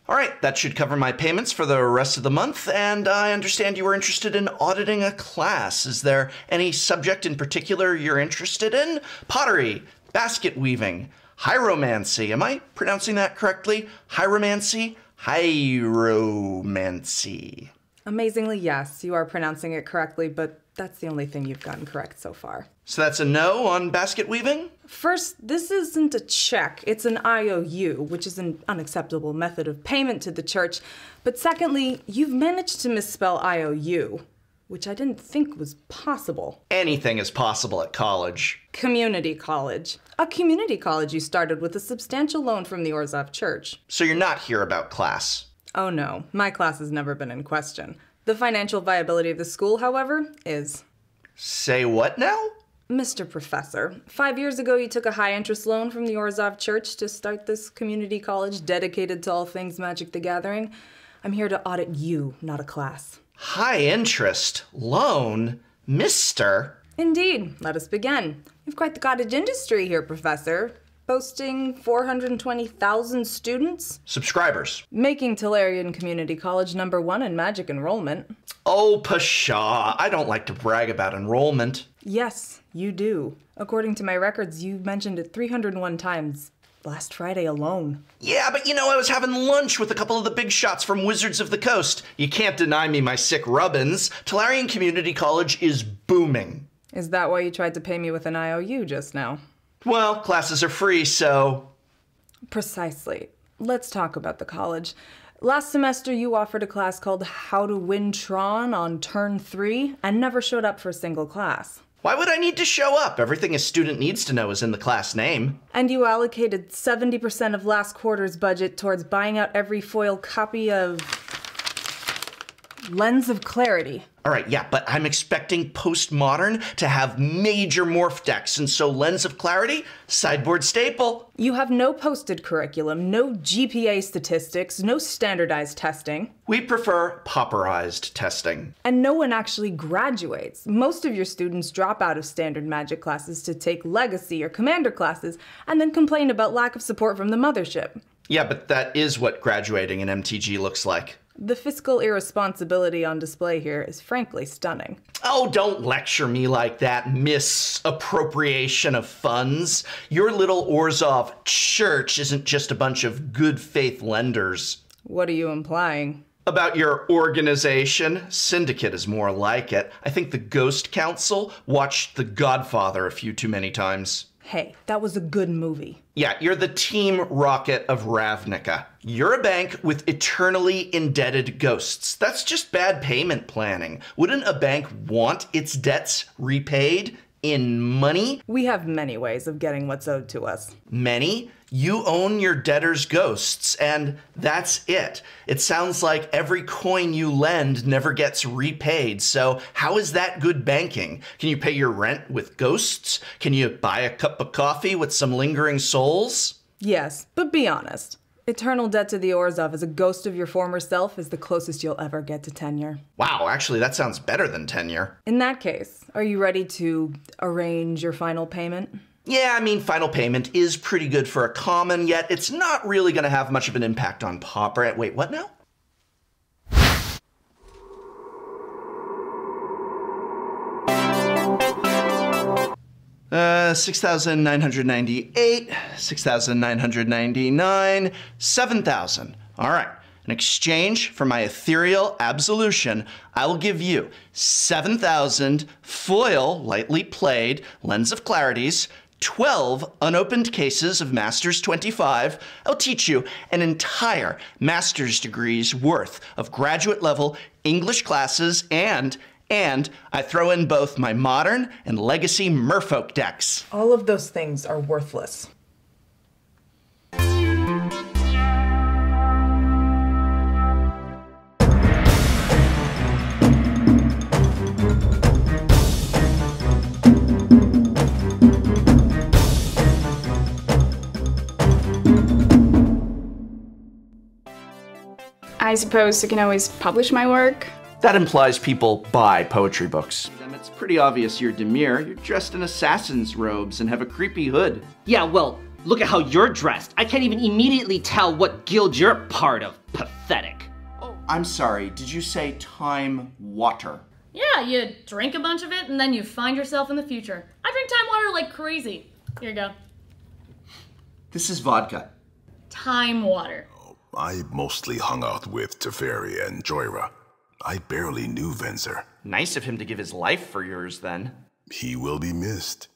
All right, that should cover my payments for the rest of the month, and I understand you were interested in auditing a class. Is there any subject in particular you're interested in? Pottery, basket weaving, hieromancy. Am I pronouncing that correctly? Hieromancy? Hieromancy. Amazingly, yes, you are pronouncing it correctly, but that's the only thing you've gotten correct so far. So that's a no on basket weaving? First, this isn't a check, it's an IOU, which is an unacceptable method of payment to the church. But secondly, you've managed to misspell IOU, which I didn't think was possible. Anything is possible at college. Community college. A community college you started with a substantial loan from the Orzhov Church. So you're not here about class? Oh no, my class has never been in question. The financial viability of the school, however, is. Say what now? Mr. Professor, 5 years ago you took a high-interest loan from the Orzhov Church to start this community college dedicated to all things Magic the Gathering. I'm here to audit you, not a class. High-interest loan? Mister? Indeed. Let us begin. You've quite the cottage industry here, Professor. Boasting 420,000 students. Subscribers. Making Tolarian Community College #1 in Magic enrollment. Oh, pshaw. I don't like to brag about enrollment. Yes, you do. According to my records, you mentioned it 301 times last Friday alone. Yeah, but you know, I was having lunch with a couple of the big shots from Wizards of the Coast. You can't deny me my sick rubbins. Tolarian Community College is booming. Is that why you tried to pay me with an IOU just now? Well, classes are free, so... Precisely. Let's talk about the college. Last semester, you offered a class called How to Win Tron on Turn 3 and never showed up for a single class. Why would I need to show up? Everything a student needs to know is in the class name. And you allocated 70% of last quarter's budget towards buying out every foil copy of Lens of Clarity. All right, yeah, but I'm expecting Postmodern to have major morph decks, and so Lens of Clarity, sideboard staple. You have no posted curriculum, no GPA statistics, no standardized testing. We prefer pauperized testing. And no one actually graduates. Most of your students drop out of standard Magic classes to take Legacy or Commander classes, and then complain about lack of support from the mothership. Yeah, but that is what graduating in MTG looks like. The fiscal irresponsibility on display here is frankly stunning. Oh, don't lecture me like that, misappropriation of funds. Your little Orzhov church isn't just a bunch of good faith lenders. What are you implying? About your organization? Syndicate is more like it. I think the Ghost Council watched The Godfather a few too many times. Hey, that was a good movie. Yeah, you're the Team Rocket of Ravnica. You're a bank with eternally indebted ghosts. That's just bad payment planning. Wouldn't a bank want its debts repaid in money? We have many ways of getting what's owed to us. Many? You own your debtors' ghosts, and that's it. It sounds like every coin you lend never gets repaid, so how is that good banking? Can you pay your rent with ghosts? Can you buy a cup of coffee with some lingering souls? Yes, but be honest. Eternal debt to the Orzhov as a ghost of your former self is the closest you'll ever get to tenure. Wow, actually that sounds better than tenure. In that case, are you ready to arrange your final payment? Yeah, I mean, final payment is pretty good for a common, yet it's not really going to have much of an impact on pauper. Wait, what now? $6,998, $6,999, $7,000. All right. In exchange for my ethereal absolution, I will give you 7,000 foil, lightly played, Lens of Clarities, 12 unopened cases of Masters 25. I'll teach you an entire master's degree's worth of graduate level English classes, and I throw in both my modern and legacy Merfolk decks. All of those things are worthless. I suppose I can always publish my work. That implies people buy poetry books. It's pretty obvious you're demure. You're dressed in assassin's robes and have a creepy hood. Yeah, well, Look at how you're dressed. I can't even immediately tell what guild you're part of. Pathetic. Oh, I'm sorry. Did you say time water? Yeah, you drink a bunch of it and then you find yourself in the future. I drink time water like crazy. Here you go. This is vodka. Time water. I mostly hung out with Teferi and Joyra. I barely knew Venzer. Nice of him to give his life for yours, then. He will be missed.